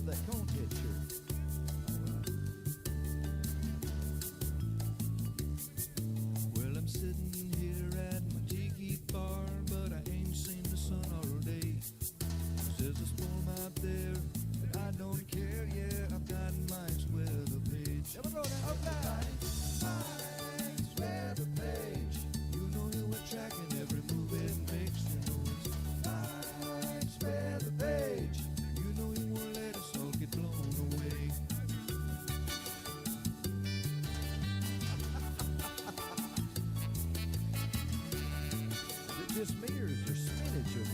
that cone head shirt. Well, I'm sitting here at my tiki bar, but I ain't seen the sun all day. There's a storm out there, but I don't care. Yeah, I've got Mike's weather page. Here we go now. Mike's weather page. You know you were tracking every move it makes. You know it's Mike's weather page. You know you won't let us all get blown away. Is it just me or is there spinach in it?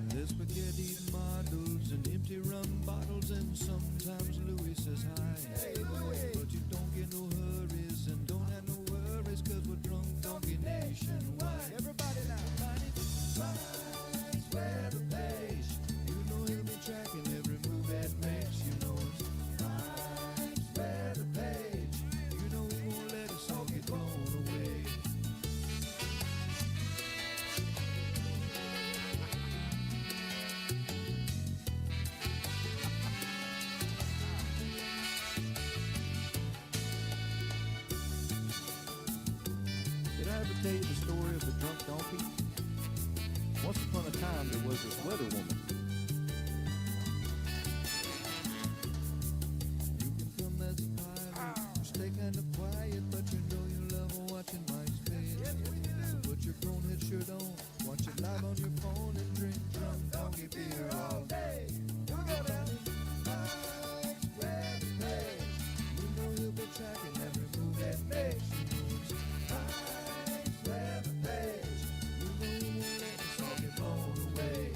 There's spaghetti models and empty rum bottles, and sometimes Louis says hi. Hey, Louis. But you don't get no hurries and don't have no worries, cause we're drunk donkey nationwide. Everybody now. Mike's weather page. You know he'll be tracking every move that makes. You know it's Mike's weather page. You know he won't let us all get blown away. Did I ever tell you the story of the drunk donkey? Once upon a time, there was this weather woman. You can come as a pilot, you stay kind of quiet, but you know you love watching Mike's page. Yes, we do. Put your cone head shirt on, watch it live on your phone, and drink drunk donkey beer all day. Here we go now. Mike's weather page. You know he'll be tracking every move that makes. You know it's Mike's weather page. You know he won't let us all get blown away.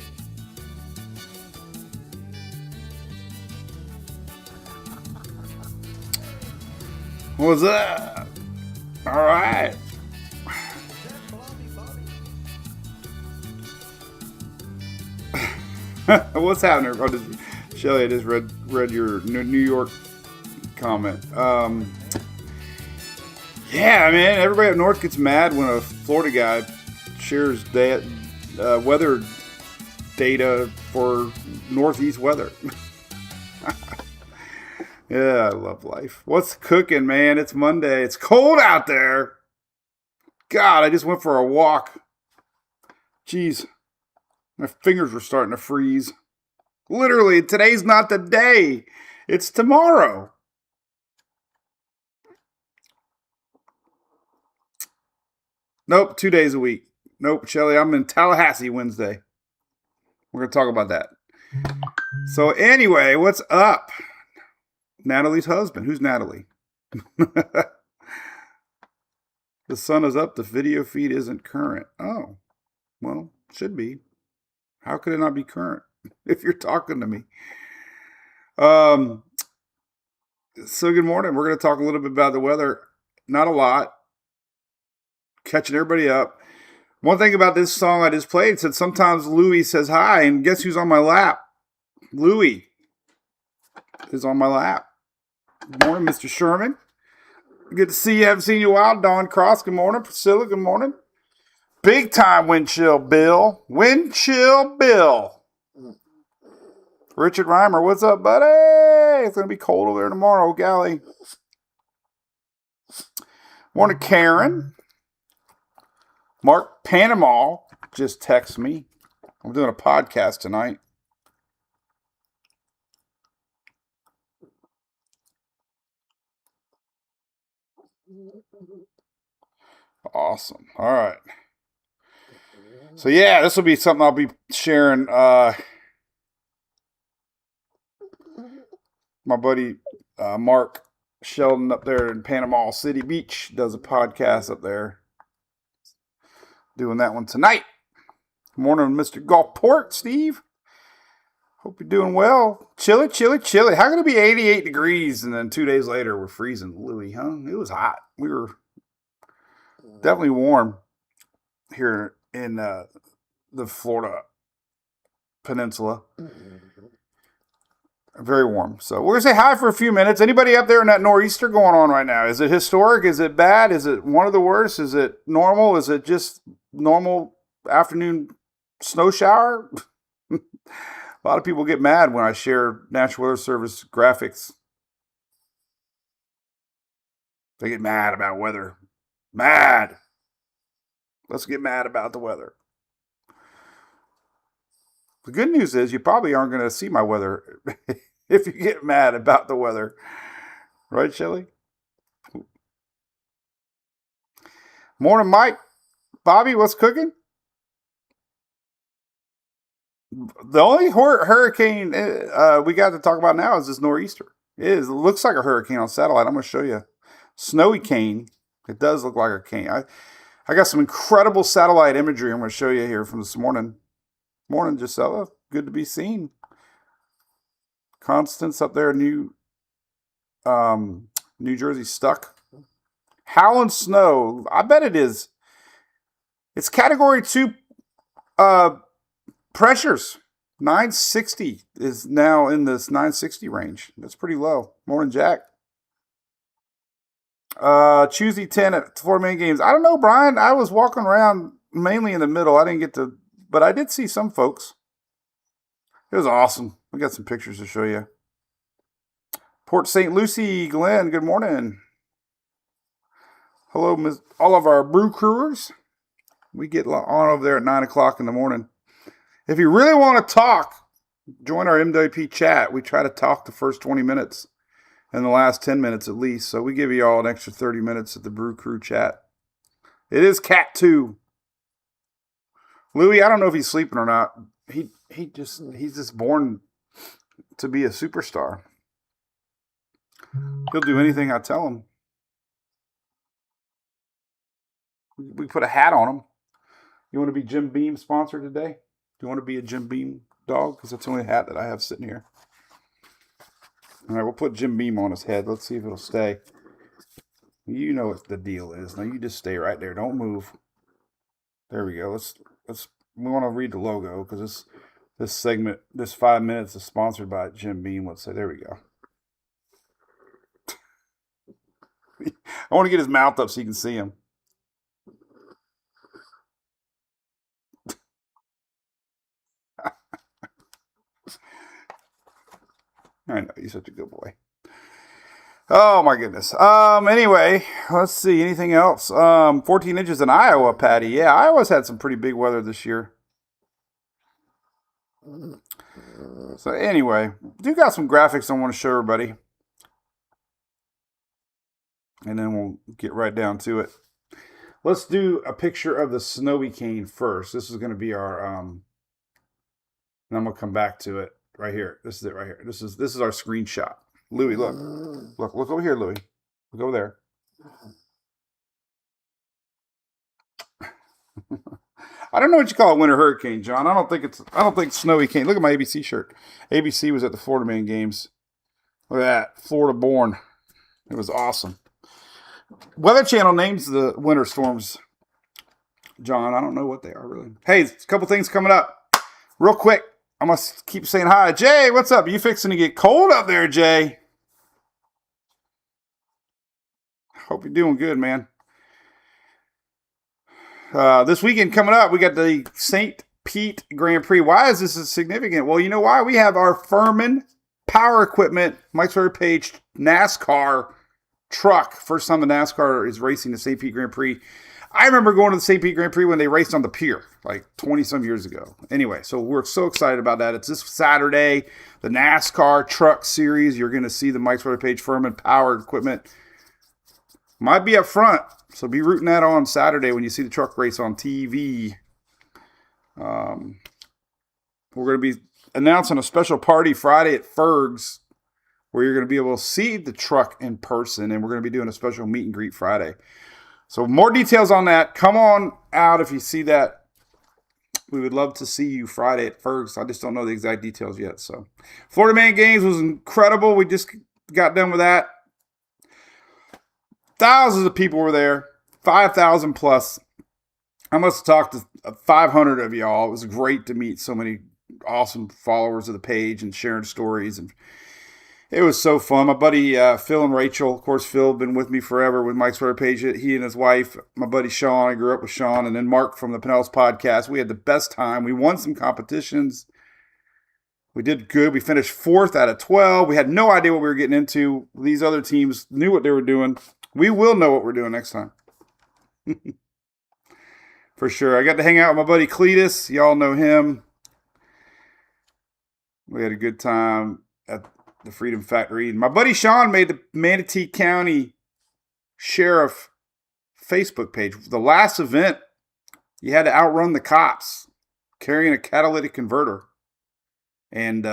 What's up? All right. Is that Blobby Bobby? What's happening? Shelly, I just read your New York comment. Yeah, man, everybody up north gets mad when a Florida guy shares weather data for Northeast weather. Yeah, I love life. What's cooking, man? It's Monday. It's cold out there. God, I just went for a walk. Jeez, my fingers were starting to freeze. Literally, today's not the day. It's tomorrow. Nope, 2 days a week. Nope, Shelly, I'm in Tallahassee Wednesday. We're going to talk about that. So anyway, what's up? Natalie's husband. Who's Natalie? The sun is up. The video feed isn't current. Oh, well, should be. How could it not be current if you're talking to me? So good morning. We're going to talk a little bit about the weather. Not a lot. Catching everybody up. One thing about this song I just played said sometimes Louis says hi, and guess who's on my lap? Louis is on my lap. Good morning, Mr. Sherman. Good to see you. Haven't seen you in a while. Dawn Cross, good morning. Priscilla, good morning. Big time wind chill, Bill. Wind chill, Bill. Richard Reimer, what's up, buddy? It's going to be cold over there tomorrow, galley. Morning, Karen. Mark Panama just texted me. I'm doing a podcast tonight. Awesome. All right. So yeah, this will be something I'll be sharing. My buddy Mark Sheldon up there in Panama City Beach does a podcast up there. Doing that one tonight. Morning, Mr. Gulfport, Steve. Hope you're doing well. Chilly, chilly, chilly. How can it be 88 degrees and then 2 days later we're freezing, Louis, huh? It was hot. We were definitely warm here in the Florida peninsula. Very warm. So we're going to say hi for a few minutes. Anybody up there in that Northeastern going on right now? Is it historic? Is it bad? Is it one of the worst? Is it normal? Is it just normal afternoon snow shower? A lot of people get mad when I share National Weather Service graphics. They get mad about weather. Mad. Let's get mad about the weather. The good news is you probably aren't going to see my weather if you get mad about the weather. Right, Shelly? Morning, Mike. Bobby, what's cooking? The only hurricane we got to talk about now is this nor'easter. It looks like a hurricane on satellite. I'm going to show you. Snowy cane. It does look like a cane. I got some incredible satellite imagery I'm going to show you here from this morning. Morning, Gisela. Good to be seen. Constance up there, New Jersey stuck. Howling snow. I bet it is. It's category 2 pressures. 960 is now in this 960 range. That's pretty low. Morning, Jack. Tuesday 10 at Florida Man Games. I don't know, Brian. I was walking around mainly in the middle. I didn't get to, but I did see some folks. It was awesome. We got some pictures to show you. Port St. Lucie, Glenn, good morning. Hello, all of our brew crewers. We get on over there at 9 o'clock in the morning. If you really want to talk, join our MWP chat. We try to talk the first 20 minutes and the last 10 minutes at least. So we give you all an extra 30 minutes at the brew crew chat. It is Cat 2. Louis, I don't know if he's sleeping or not. He's just born to be a superstar. He'll do anything I tell him. We put a hat on him. You want to be Jim Beam sponsored today? Do you want to be a Jim Beam dog? Because that's the only hat that I have sitting here. All right, we'll put Jim Beam on his head. Let's see if it'll stay. You know what the deal is. Now you just stay right there. Don't move. There we go. We want to read the logo because this segment, this 5 minutes is sponsored by Jim Beam. Let's say, there we go. I want to get his mouth up so you can see him. I know, you're such a good boy. Oh, my goodness. Anyway, let's see. Anything else? 14 inches in Iowa, Patty. Yeah, Iowa's had some pretty big weather this year. So anyway, do got some graphics I want to show everybody. And then we'll get right down to it. Let's do a picture of the snowy cane first. This is going to be our, and I'm going to come back to it right here. This is it right here. This is our screenshot. Louis, look. Look over here, Louis. Look over there. I don't know what you call a winter hurricane, John. I don't think snowy cane. Look at my ABC shirt. ABC was at the Florida Man Games. Look at that. Florida born. It was awesome. Weather Channel names the winter storms, John. I don't know what they are, really. Hey, a couple things coming up. Real quick. I must keep saying hi. Jay, what's up? You fixing to get cold up there, Jay? Hope you're doing good, man. This weekend coming up, we got the St. Pete Grand Prix. Why is this significant? Well, you know why? We have our Furman Power Equipment, Mike's Favorite Page NASCAR truck. First time the NASCAR is racing the St. Pete Grand Prix. I remember going to the St. Pete Grand Prix when they raced on the pier, like 20-some years ago. Anyway, so we're so excited about that. It's this Saturday, the NASCAR Truck Series. You're going to see the Mike's Favorite Page Furman Power Equipment. Might be up front, so be rooting that on Saturday when you see the truck race on TV. We're going to be announcing a special party Friday at Ferg's where you're going to be able to see the truck in person, and we're going to be doing a special meet and greet Friday. So more details on that. Come on out if you see that. We would love to see you Friday at Ferg's. I just don't know the exact details yet. So Florida Man Games was incredible. We just got done with that. Thousands of people were there. 5,000 plus. I must have talked to 500 of y'all. It was great to meet so many awesome followers of the page and sharing stories. And it was so fun. My buddy Phil and Rachel, of course, Phil been with me forever with Mike's Favorite Page. He and his wife, my buddy Sean, I grew up with Sean, and then Mark from the Pinellas podcast. We had the best time. We won some competitions. We did good. We finished 4th out of 12. We had no idea what we were getting into. These other teams knew what they were doing. We will know what we're doing next time. For sure. I got to hang out with my buddy Cletus. Y'all know him. We had a good time at the Freedom Factory. My buddy Sean made the Manatee County Sheriff Facebook page. The last event, you had to outrun the cops carrying a catalytic converter. And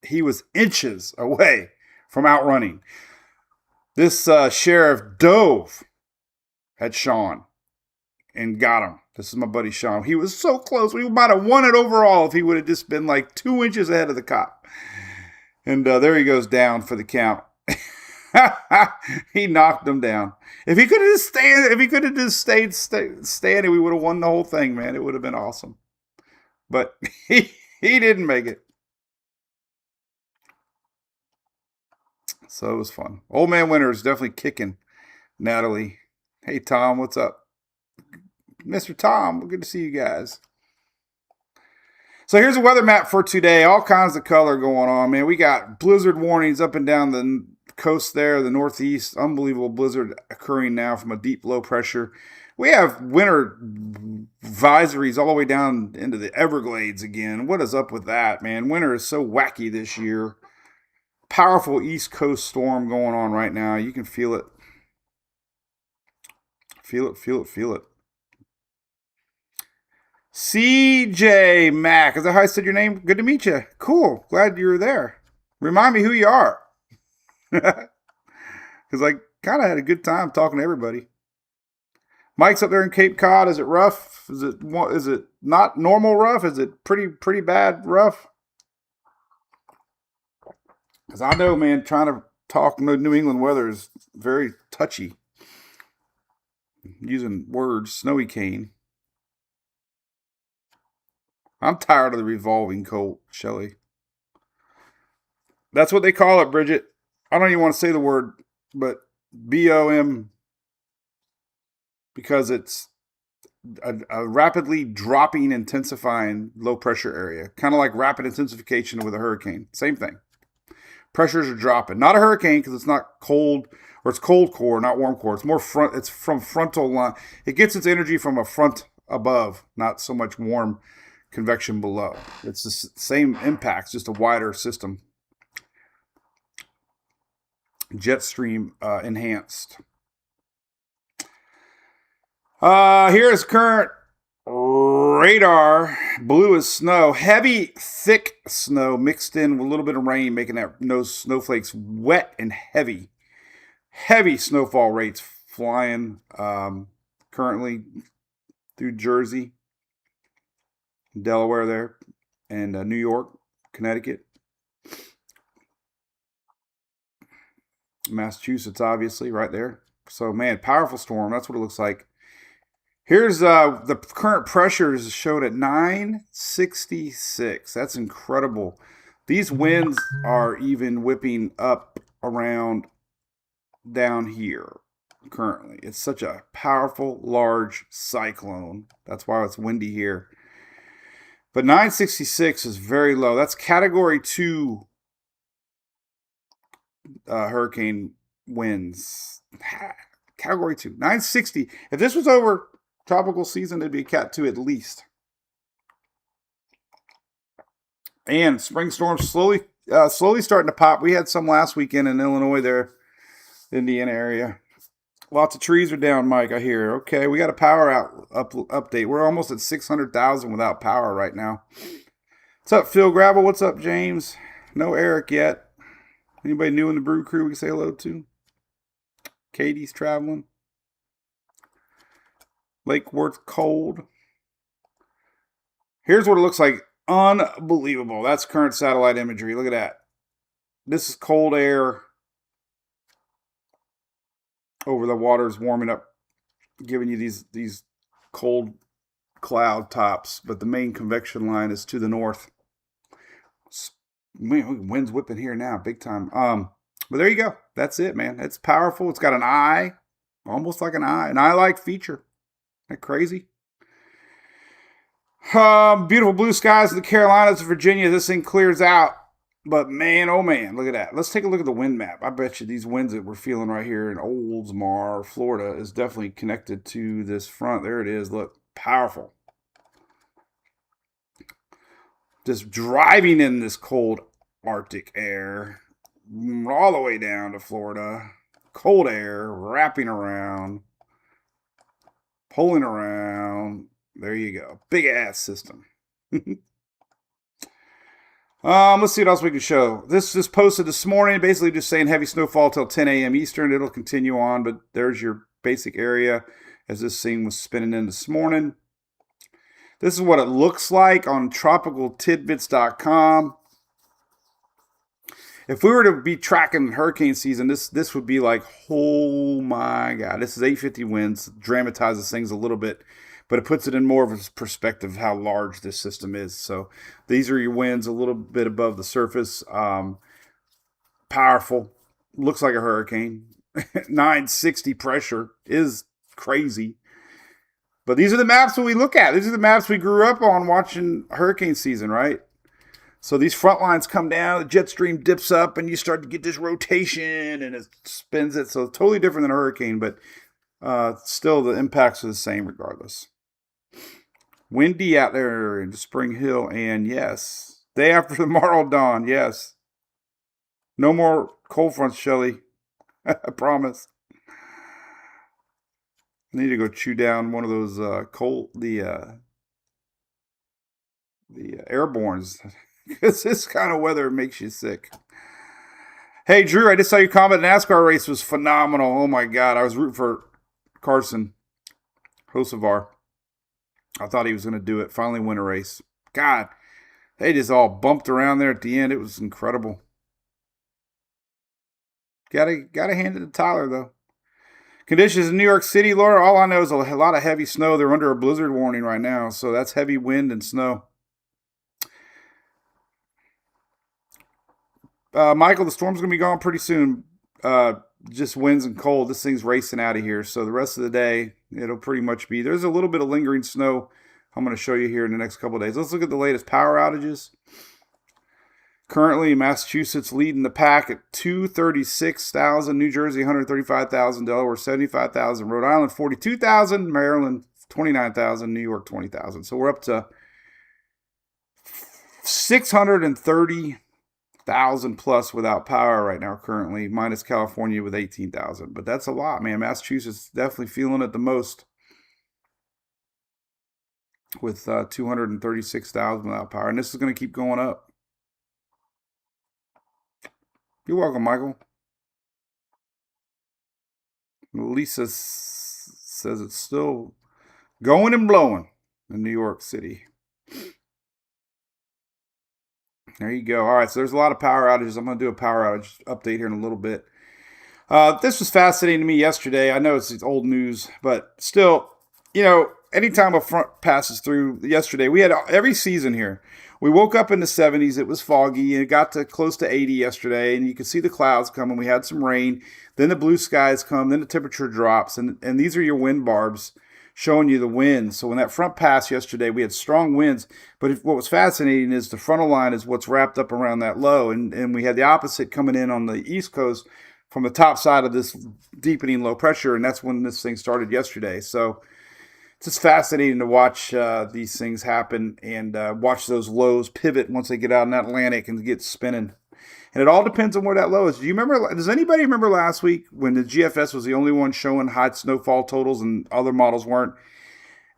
he was inches away from outrunning. This sheriff dove at Sean and got him. This is my buddy Sean. He was so close. We might have won it overall if he would have just been like 2 inches ahead of the cop. And there he goes down for the count. He knocked him down. If he could have just stayed standing, we would have won the whole thing, man. It would have been awesome. But he didn't make it. So it was fun. Old Man Winter is definitely kicking Natalie. Hey, Tom, what's up? Mr. Tom, good to see you guys. So here's a weather map for today. All kinds of color going on, man. We got blizzard warnings up and down the coast there, the Northeast. Unbelievable blizzard occurring now from a deep low pressure. We have winter advisories all the way down into the Everglades again. What is up with that, man? Winter is so wacky this year. Powerful East Coast storm going on right now. You can feel it. Feel it, feel it, feel it. CJ Mack. Is that how I said your name? Good to meet you. Cool. Glad you were there. Remind me who you are. Because I kind of had a good time talking to everybody. Mike's up there in Cape Cod. Is it rough? Is it not normal rough? Is it pretty bad rough? Because I know, man, trying to talk New England weather is very touchy. Using words, snowy cane. I'm tired of the revolving colt, Shelly. That's what they call it, Bridget. I don't even want to say the word, but BOM, because it's a rapidly dropping, intensifying low pressure area. Kind of like rapid intensification with a hurricane. Same thing. Pressures are dropping. Not a hurricane because it's not cold, or it's cold core, not warm core. It's more front. It's from frontal line. It gets its energy from a front above, not so much warm convection below. It's the same impacts, just a wider system. Jet stream enhanced. Here is current radar. Blue is snow. Heavy, thick snow mixed in with a little bit of rain, making those snowflakes wet and heavy. Heavy snowfall rates flying currently through Jersey, Delaware there, and New York, Connecticut. Massachusetts, obviously, right there. So, man, powerful storm. That's what it looks like. Here's the current pressures showed at 966. That's incredible. These winds are even whipping up around down here currently. It's such a powerful, large cyclone. That's why it's windy here. But 966 is very low. That's Category 2 hurricane winds. Category 2. 960. If this was over tropical season, it'd be a Cat 2 at least. And spring storms slowly starting to pop. We had some last weekend in Illinois there, Indiana area. Lots of trees are down, Mike, I hear. Okay, we got a power update. We're almost at 600,000 without power right now. What's up, Phil Gravel? What's up, James? No Eric yet. Anybody new in the Brew crew we can say hello to? Katie's traveling. Lake Worth cold. Here's what it looks like. Unbelievable. That's current satellite imagery. Look at that. This is cold air over the waters warming up, giving you these cold cloud tops, but the main convection line is to the north. Man, wind's whipping here now, big time. But there you go. That's it, man. It's powerful. It's got an eye, almost like an eye-like feature. Isn't that crazy? Beautiful blue skies in the Carolinas, Virginia. This thing clears out But man, oh man, look at that. Let's take a look at the wind map. I bet you these winds that we're feeling right here in Oldsmar, Florida, is definitely connected to this front. There it is. Look, powerful. Just driving in this cold Arctic air all the way down to Florida. Cold air wrapping around, pulling around. There you go. Big ass system. Let's see what else we can show. This is posted this morning, basically just saying heavy snowfall till 10 a.m. Eastern. It'll continue on, but there's your basic area as this thing was spinning in this morning. This is what it looks like on tropicaltidbits.com. If we were to be tracking hurricane season, this would be like, oh my God. This is 850 winds, dramatizes things a little bit, but it puts it in more of a perspective of how large this system is. So these are your winds a little bit above the surface. Powerful. Looks like a hurricane. 960 pressure is crazy. But these are the maps that we look at. These are the maps we grew up on watching hurricane season, right? So these front lines come down, the jet stream dips up, and you start to get this rotation, and it spins it. So it's totally different than a hurricane, but still the impacts are the same regardless. Windy out there in Spring Hill, and yes, day after tomorrow dawn, yes. No more cold fronts, Shelly. I promise. I need to go chew down one of those the airbornes. Because this kind of weather makes you sick. Hey, Drew, I just saw your comment. The NASCAR race was phenomenal. Oh, my God. I was rooting for Carson Hocevar. I thought he was going to do it. Finally win a race. God, they just all bumped around there at the end. It was incredible. Gotta hand it to Tyler, though. Conditions in New York City, Laura, all I know is a lot of heavy snow. They're under a blizzard warning right now, so that's heavy wind and snow. Michael, the storm's going to be gone pretty soon. Just winds and cold. This thing's racing out of here. So the rest of the day, it'll pretty much be. There's a little bit of lingering snow I'm going to show you here in the next couple of days. Let's look at the latest power outages. Currently, Massachusetts leading the pack at 236,000. New Jersey, 135,000. Delaware, 75,000. Rhode Island, 42,000. Maryland, 29,000. New York, 20,000. So we're up to 630,000 plus without power right now currently, minus California with 18,000. But that's a lot, man. Massachusetts definitely feeling it the most with 236,000 without power. And this is going to keep going up. You're welcome, Michael. Lisa says it's still going and blowing in New York City. There you go. All right, so there's a lot of power outages. I'm going to do a power outage update here in a little bit. This was fascinating to me yesterday. I know it's old news, but still, anytime a front passes through, yesterday, we had every season here. We woke up in the 70s. It was foggy, and it got to close to 80 yesterday, and you could see the clouds coming. We had some rain. Then the blue skies come. Then the temperature drops, and these are your wind barbs showing you the winds. So when that front passed yesterday, we had strong winds. But what was fascinating is the frontal line is what's wrapped up around that low, and we had the opposite coming in on the East Coast from the top side of this deepening low pressure, and that's when this thing started yesterday. So it's just fascinating to watch these things happen and watch those lows pivot once they get out in that Atlantic and get spinning. And it all depends on where that low is. Does anybody remember last week when the GFS was the only one showing high snowfall totals and other models weren't?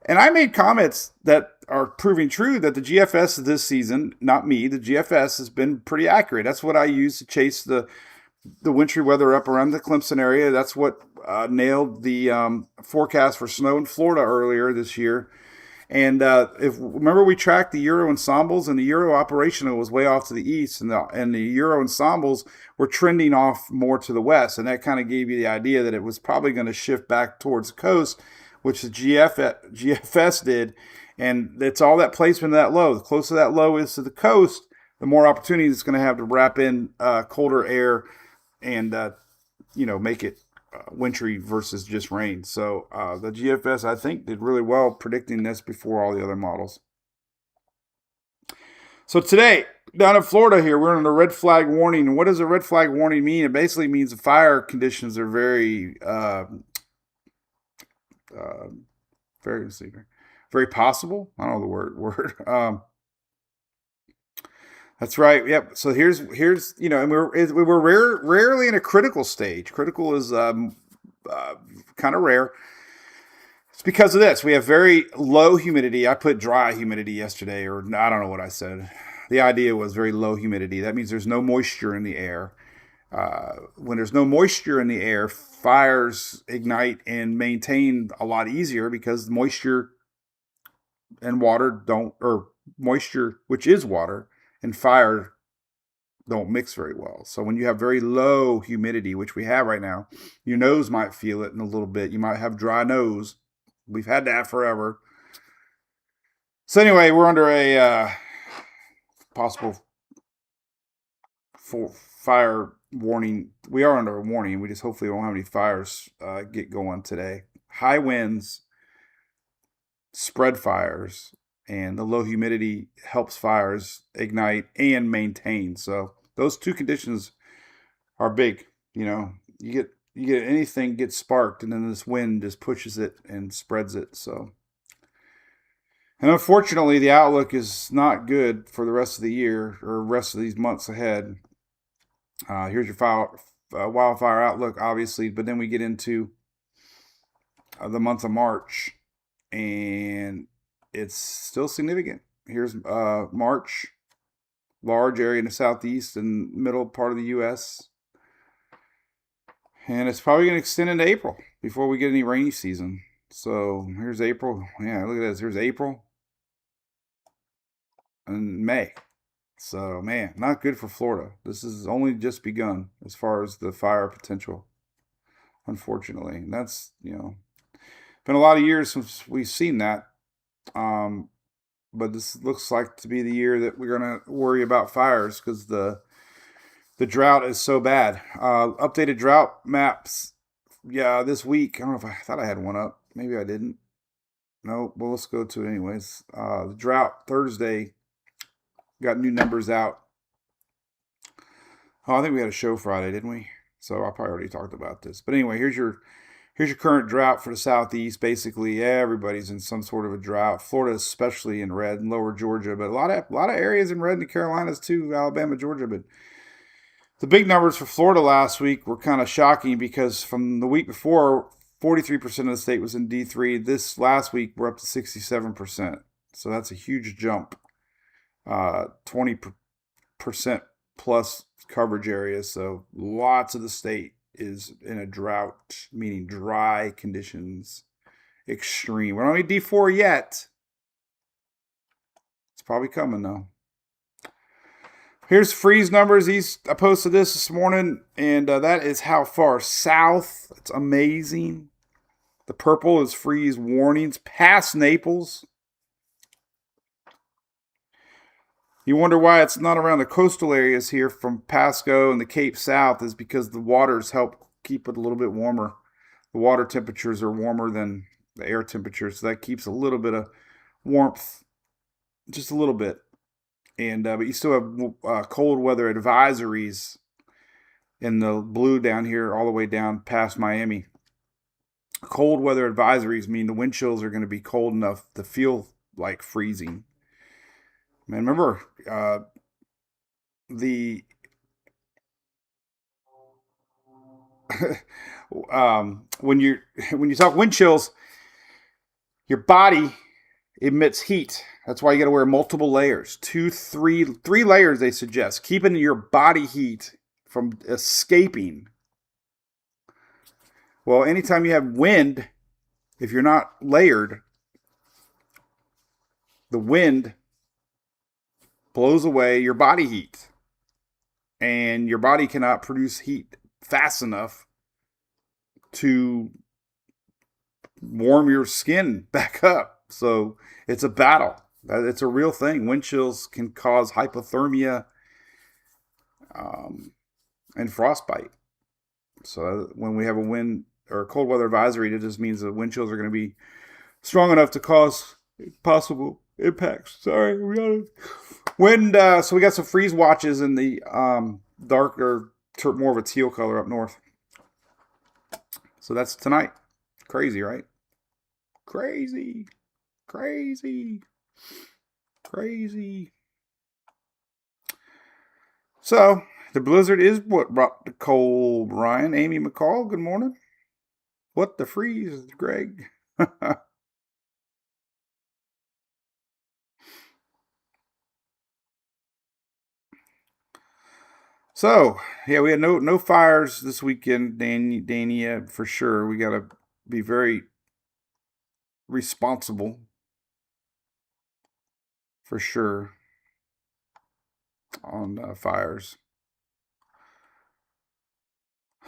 And I made comments that are proving true that the GFS this season, not me, the GFS has been pretty accurate. That's what I use to chase the wintry weather up around the Clemson area. That's what nailed the forecast for snow in Florida earlier this year. And remember we tracked the Euro ensembles, and the Euro operational was way off to the east, and the Euro ensembles were trending off more to the west, and that kind of gave you the idea that it was probably going to shift back towards the coast, which the GFS did. And it's all that placement of that low. The closer that low is to the coast, the more opportunity it's going to have to wrap in colder air and make it wintry versus just rain. So the GFS, I think, did really well predicting this before all the other models. So today, Down in Florida here, we're under a red flag warning. And what does a red flag warning mean? It basically means the fire conditions are uh, very possible. I don't know the word. That's right. Yep. So here's and we're rarely in a critical stage. Critical is kind of rare. It's because of this. We have very low humidity. I put dry humidity yesterday, or I don't know what I said. The idea was very low humidity. That means there's no moisture in the air. When there's no moisture in the air, fires ignite and maintain a lot easier because moisture and water don't, or moisture, which is water, and fire don't mix very well. So when you have very low humidity, which we have right now, your nose might feel it in a little bit. You might have dry nose. We've had that forever. So anyway, we're under a possible fire warning. We are under a warning. We just hopefully won't have any fires get going today. High winds spread fires, and the low humidity helps fires ignite and maintain. So those two conditions are big. You get anything gets sparked, and then this wind just pushes it and spreads it. So, and unfortunately, the outlook is not good for the rest of the year or rest of these months ahead. Here's your wildfire outlook, obviously, but then we get into the month of March, and it's still significant. Here's March, large area in the southeast and middle part of the U.S., and it's probably going to extend into April before we get any rainy season. So here's April. Yeah, look at this. Here's April and May. So, man, not good for Florida. This has only just begun as far as the fire potential, unfortunately. And that's, been a lot of years since we've seen that. But this looks like to be the year that we're going to worry about fires because the drought is so bad. Updated drought maps, this week. I don't know if I thought I had one up. Maybe I didn't. No, well, let's go to it anyways. The drought Thursday got new numbers out. Oh, I think we had a show Friday, didn't we? So I probably already talked about this. But anyway, here's your current drought for the southeast. Basically, everybody's in some sort of a drought. Florida, especially in red, and lower Georgia, but a lot of areas in red in the Carolinas too, Alabama, Georgia. But the big numbers for Florida last week were kind of shocking because from the week before, 43% of the state was in D3. This last week, we're up to 67%. So that's a huge jump. 20% plus coverage areas. So lots of the state is in a drought, meaning dry conditions, extreme. We're not only D4 yet. It's probably coming though. Here's freeze numbers. I posted this morning, and that is how far south. It's amazing. The purple is freeze warnings past Naples. You wonder why it's not around the coastal areas here from Pasco and the Cape South is because the waters help keep it a little bit warmer. The water temperatures are warmer than the air temperatures, so that keeps a little bit of warmth, just a little bit. And but you still have cold weather advisories in the blue down here, all the way down past Miami. Cold weather advisories mean the wind chills are going to be cold enough to feel like freezing. Man, remember when you talk wind chills, your body emits heat. That's why you got to wear multiple layers. 3 layers they suggest, keeping your body heat from escaping. Well, anytime you have wind, if you're not layered, the wind blows away your body heat, and your body cannot produce heat fast enough to warm your skin back up. So it's a battle. It's a real thing. Wind chills can cause hypothermia and frostbite. So when we have a wind or a cold weather advisory, it just means the wind chills are going to be strong enough to cause possible impacts. Sorry, we got Wind. So we got some freeze watches in the darker, more of a teal color up north. So that's tonight. Crazy, right? Crazy, crazy, crazy. So the blizzard is what brought the cold. Ryan, Amy McCall. Good morning. What the freeze, Greg? So, yeah, we had no fires this weekend, Dania, for sure. We got to be very responsible, for sure, on fires.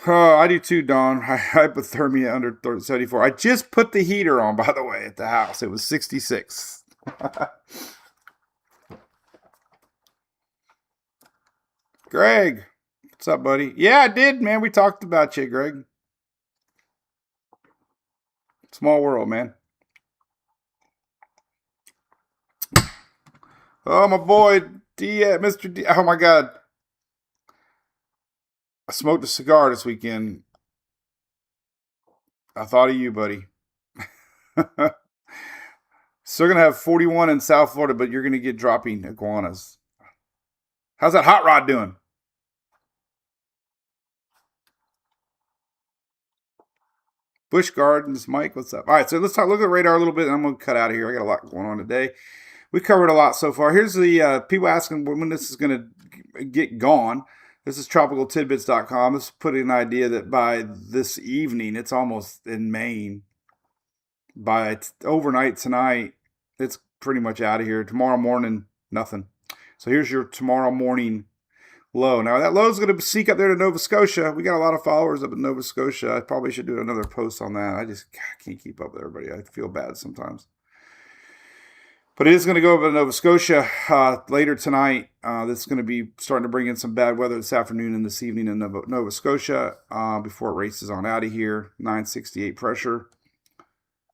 Oh, I do too, Don. Hypothermia under 74. I just put the heater on, by the way, at the house. It was 66. Greg, what's up, buddy? Yeah, I did, man. We talked about you, Greg. Small world, man. Oh, my boy, Mr. D. Oh, my God. I smoked a cigar this weekend. I thought of you, buddy. Still going to have 41 in South Florida, but you're going to get dropping iguanas. How's that hot rod doing? Bush Gardens, Mike, what's up? All right, so let's look at the radar a little bit, and I'm going to cut out of here. I got a lot going on today. We covered a lot so far. Here's the people asking when this is going to get gone. This is tropicaltidbits.com. This is putting an idea that by this evening, it's almost in Maine. By overnight tonight, it's pretty much out of here. Tomorrow morning, nothing. So here's your tomorrow morning low. Now, that low is going to seek up there to Nova Scotia. We got a lot of followers up in Nova Scotia. I probably should do another post on that. I just can't keep up with everybody. I feel bad sometimes. But it is going to go over to Nova Scotia later tonight. That's going to be starting to bring in some bad weather this afternoon and this evening in Nova Scotia before it races on out of here. 968 pressure.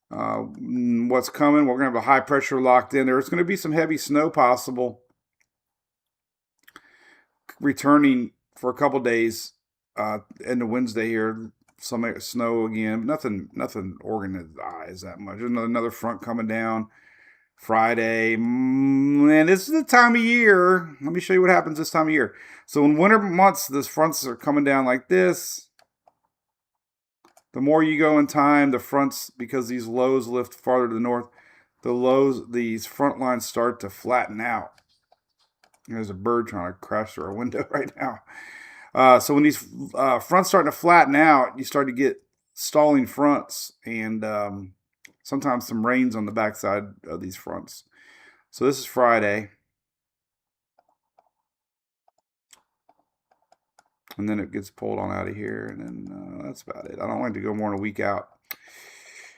What's coming? We're going to have a high pressure locked in. There's going to be some heavy snow possible returning for a couple days into Wednesday here. Some snow again. Nothing organized that much. There's another front coming down Friday. And this is the time of year. Let me show you what happens this time of year. So in winter months, these fronts are coming down like this. The more you go in time, the fronts, because these lows lift farther to the north, these front lines start to flatten out. There's a bird trying to crash through our window right now. So when these fronts start to flatten out, you start to get stalling fronts and sometimes some rains on the backside of these fronts. So this is Friday. And then it gets pulled on out of here. And then that's about it. I don't like to go more than a week out.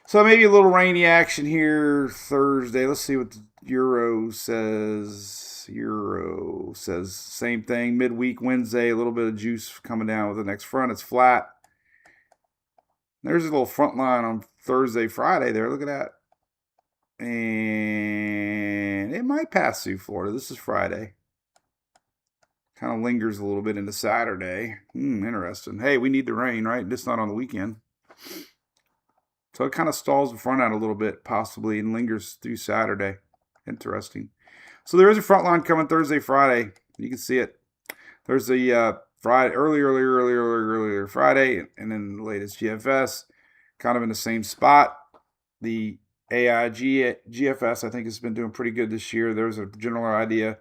So maybe a little rainy action here Thursday. Let's see what the Euro says. Euro says same thing. Midweek Wednesday, a little bit of juice coming down with the next front. It's flat. There's a little front line on Thursday, Friday there. Look at that. And it might pass through Florida. This is Friday. Kind of lingers a little bit into Saturday. Interesting. Hey, we need the rain, right? Just not on the weekend. So it kind of stalls the front out a little bit, possibly, and lingers through Saturday. Interesting. So there is a front line coming Thursday, Friday. You can see it. There's a Friday, earlier Friday, and then the latest GFS, kind of in the same spot. The AIG GFS, I think, has been doing pretty good this year. There's a general idea.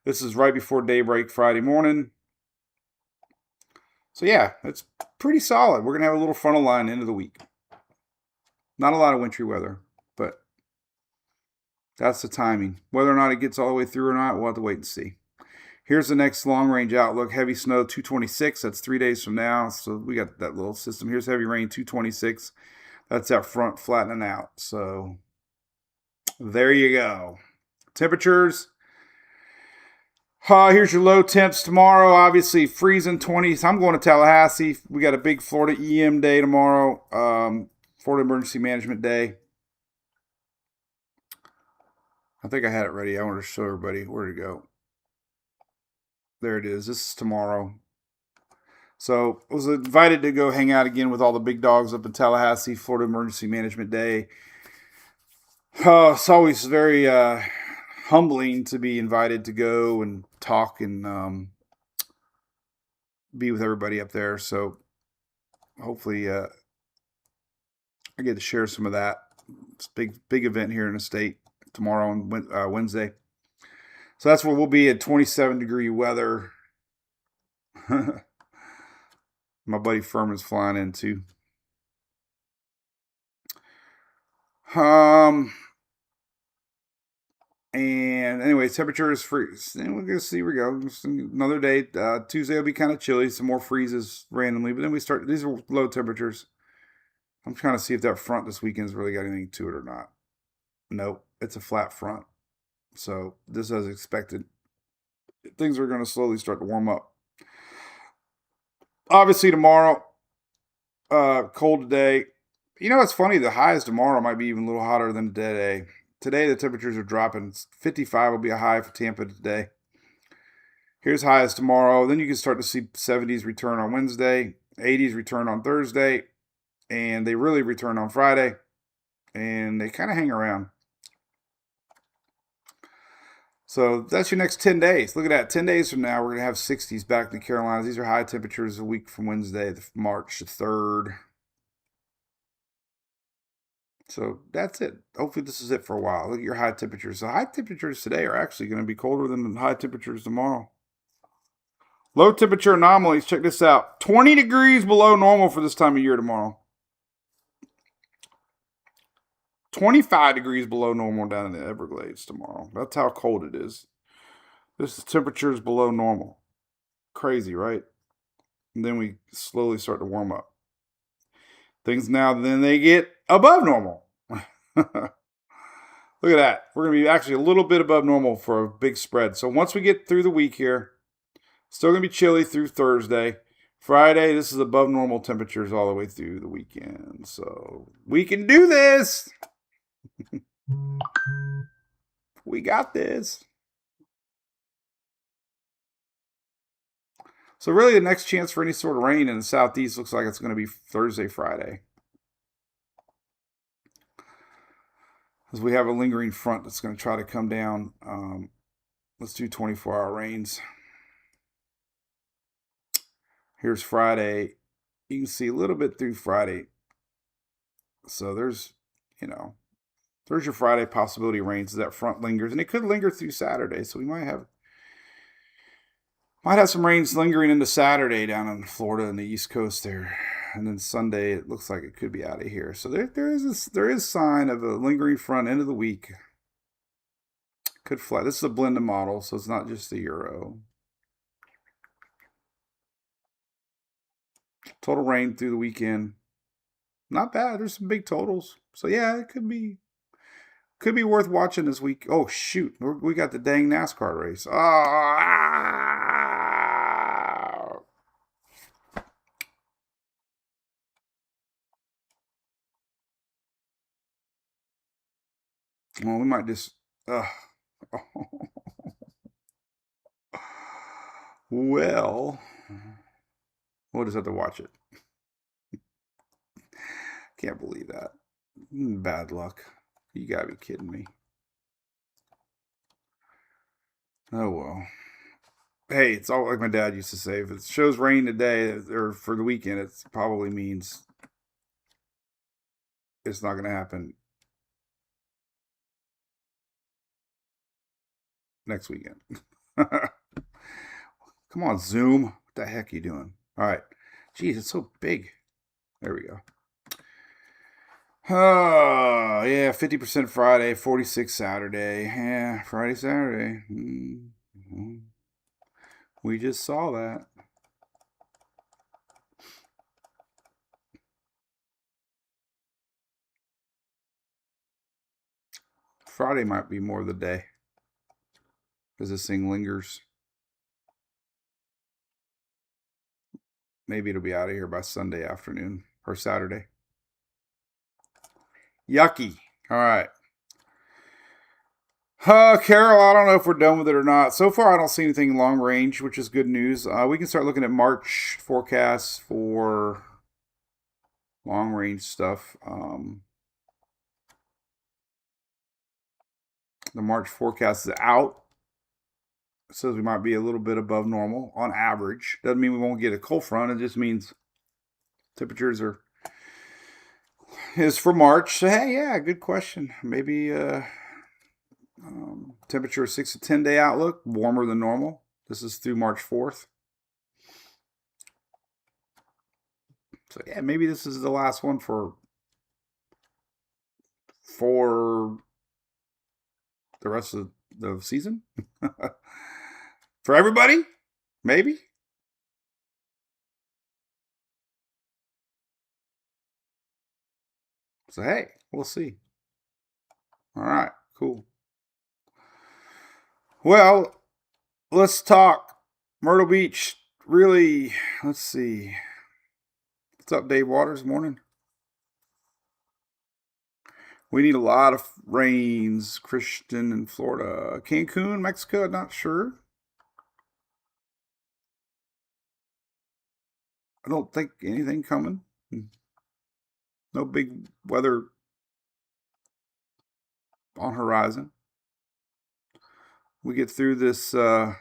This is right before daybreak Friday morning. So yeah, it's pretty solid. We're going to have a little frontal line into the week. Not a lot of wintry weather, but that's the timing. Whether or not it gets all the way through or not, we'll have to wait and see. Here's the next long-range outlook. Heavy snow, 226. That's 3 days from now. So we got that little system. Here's heavy rain, 226. That's that front flattening out. So there you go. Temperatures. Here's your low temps tomorrow. Obviously, freezing 20s. I'm going to Tallahassee. We got a big Florida EM day tomorrow. Florida Emergency Management Day. I think I had it ready. I want to show everybody where to go. There it is. This is tomorrow. So I was invited to go hang out again with all the big dogs up in Tallahassee, Florida Emergency Management Day. It's always very humbling to be invited to go and talk and be with everybody up there. So hopefully I get to share some of that. It's a big event here in the state tomorrow and Wednesday. So that's where we'll be at 27-degree weather. My buddy Furman's flying in too. And anyway, temperature is freeze. And we're gonna see. We go. Another day. Tuesday will be kind of chilly. Some more freezes randomly, but then we start. These are low temperatures. I'm trying to see if that front this weekend's really got anything to it or not. Nope, it's a flat front. So this as expected. Things are going to slowly start to warm up. Obviously tomorrow, cold today. You know, it's funny. The highs tomorrow might be even a little hotter than today. Today, the temperatures are dropping. 55 will be a high for Tampa today. Here's highs tomorrow. Then you can start to see 70s return on Wednesday, 80s return on Thursday, and they really return on Friday, and they kind of hang around. So that's your next 10 days. Look at that. 10 days from now, we're going to have 60s back in the Carolinas. These are high temperatures a week from Wednesday, March the 3rd. So that's it. Hopefully this is it for a while. Look at your high temperatures. So high temperatures today are actually going to be colder than the high temperatures tomorrow. Low temperature anomalies. Check this out. 20 degrees below normal for this time of year tomorrow. 25 degrees below normal down in the Everglades tomorrow. That's how cold it is. This temperature is below normal. Crazy, right? And then we slowly start to warm up. Things now, then they get above normal. Look at that. We're going to be actually a little bit above normal for a big spread. So once we get through the week here, still going to be chilly through Thursday. Friday, this is above normal temperatures all the way through the weekend. So we can do this. We got this. So really the next chance for any sort of rain in the southeast looks like it's going to be Thursday, Friday. As we have a lingering front that's going to try to come down. Let's do 24-hour rains. Here's Friday. You can see a little bit through Friday. So there's your Friday possibility of rains as that front lingers. And it could linger through Saturday. So we might have some rains lingering into Saturday down in Florida and the East Coast there. And then Sunday, it looks like it could be out of here. So there is sign of a lingering front end of the week. Could fly. This is a blended model, so it's not just the euro. Total rain through the weekend. Not bad. There's some big totals. So yeah, it could be worth watching this week. Oh shoot, we got the dang NASCAR race. Well, we might just. Well, we'll just have to watch it. Can't believe that. Bad luck. You gotta be kidding me. Oh well. Hey, it's all like my dad used to say. If it shows rain today or for the weekend, it probably means it's not going to happen next weekend. Come on, Zoom. What the heck are you doing? All right. Geez, it's so big. There we go. Oh, yeah, 50% Friday, 46 Saturday. Yeah, Friday, Saturday. Mm-hmm. We just saw that. Friday might be more of the day because this thing lingers. Maybe it'll be out of here by Sunday afternoon or Saturday. Yucky. All right. Carol, I don't know if we're done with it or not. So far, I don't see anything long range, which is good news. We can start looking at March forecasts for long range stuff. The March forecast is out. It says we might be a little bit above normal on average. Doesn't mean we won't get a cold front. It just means temperatures is for March. So, hey, yeah, good question. Maybe temperature 6 to 10 day outlook, warmer than normal. This is through March 4th. So yeah, maybe this is the last one for the rest of the season. For everybody, maybe. So hey, we'll see. All right, cool. Well, let's talk Myrtle Beach. Really, let's see. What's up, Dave Waters? Morning. We need a lot of rains, Christian in Florida. Cancun, Mexico, not sure. I don't think anything coming. No big weather on horizon. We get through this. Oh,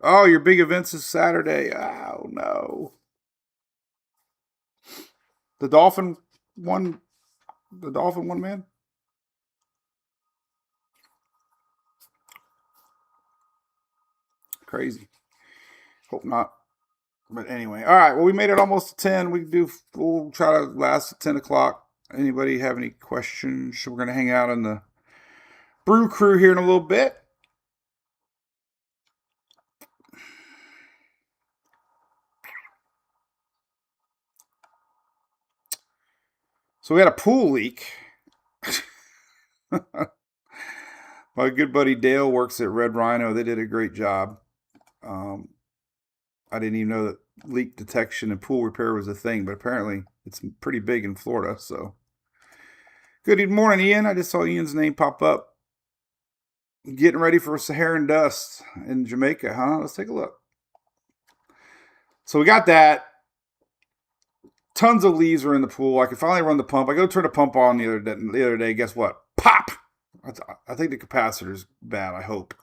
your big events is Saturday. Oh, no. The Dolphin won. The Dolphin won, man. Crazy. Hope not. But anyway, all right. Well, we made it almost to 10. We'll try to last at 10 o'clock. Anybody have any questions? We're going to hang out in the Brew crew here in a little bit. So we had a pool leak. My good buddy Dale works at Red Rhino. They did a great job. I didn't even know that leak detection and pool repair was a thing, but apparently it's pretty big in Florida. So, good morning, Ian. I just saw Ian's name pop up. Getting ready for Saharan dust in Jamaica, huh? Let's take a look. So we got that. Tons of leaves are in the pool. I could finally run the pump. I go turn the pump on the other day. Guess what? Pop! I think the capacitor's bad. I hope.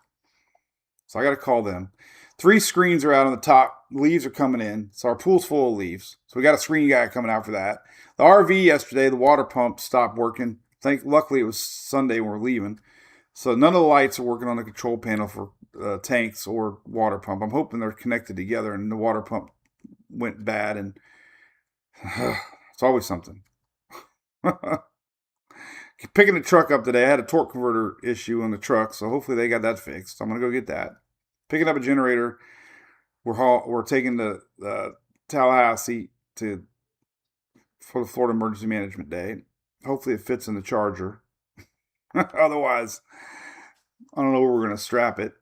So I got to call them. 3 screens are out on the top. Leaves are coming in. So our pool's full of leaves. So we got a screen guy coming out for that. The RV yesterday, the water pump stopped working. Luckily, it was Sunday when we're leaving. So none of the lights are working on the control panel for tanks or water pump. I'm hoping they're connected together and the water pump went bad. And it's always something. Picking the truck up today. I had a torque converter issue on the truck. So hopefully they got that fixed. So I'm going to go get that. Picking up a generator. We're taking the Tallahassee for the Florida Emergency Management Day. Hopefully it fits in the Charger. Otherwise, I don't know where we're going to strap it.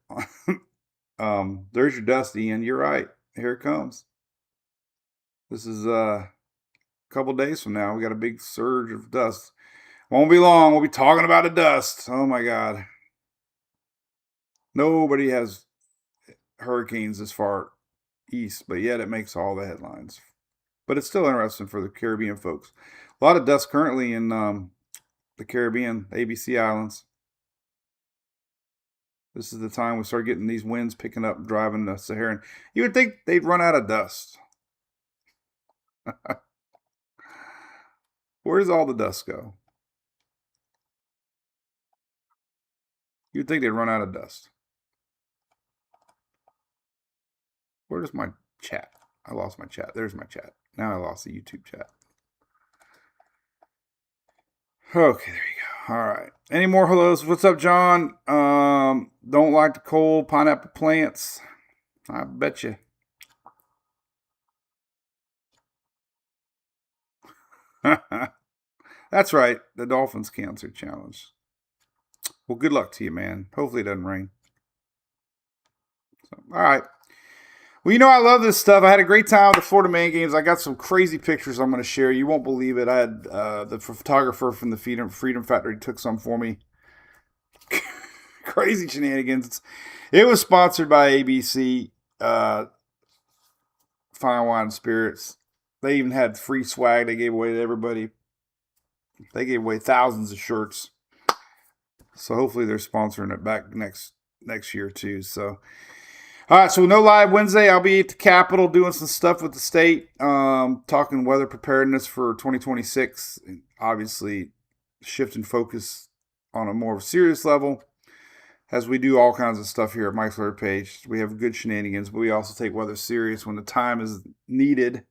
There's your dust, Ian. You're right. Here it comes. This is a couple days from now. We got a big surge of dust. Won't be long. We'll be talking about the dust. Oh, my God. Nobody has hurricanes this far east, but yet it makes all the headlines. But it's still interesting for the Caribbean folks. A lot of dust currently in the Caribbean, ABC Islands. This is the time we start getting these winds picking up, driving the Saharan. You would think they'd run out of dust. Where does all the dust go? You'd think they'd run out of dust. Where does my chat? I lost my chat. There's my chat. Now I lost the YouTube chat. Okay, there you go. All right. Any more hellos? What's up, John? Don't like the cold pineapple plants. I bet you. That's right. The Dolphins Cancer Challenge. Well, good luck to you, man. Hopefully it doesn't rain. So, all right. Well, you know I love this stuff. I had a great time at the Florida Man Games. I got some crazy pictures I'm going to share. You won't believe it. I had the photographer from the Freedom Factory took some for me. Crazy shenanigans. It was sponsored by ABC Fine Wine and Spirits. They even had free swag they gave away to everybody. They gave away thousands of shirts. So hopefully they're sponsoring it back next year too. So all right, so no live Wednesday. I'll be at the Capitol doing some stuff with the state, talking weather preparedness for 2026. And obviously, shifting focus on a more serious level as we do all kinds of stuff here at Mike's Alert Page. We have good shenanigans, but we also take weather serious when the time is needed.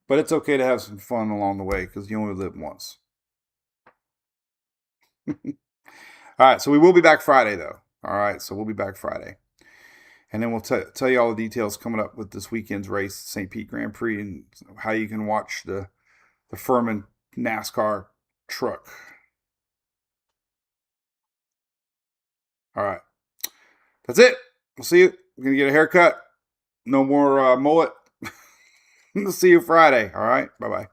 But it's okay to have some fun along the way because you only live once. All right, so we will be back Friday, though. All right, so we'll be back Friday. And then we'll tell you all the details coming up with this weekend's race, St. Pete Grand Prix, and how you can watch the Furman NASCAR truck. All right. That's it. We'll see you. We're going to get a haircut. No more mullet. We'll see you Friday. All right. Bye-bye.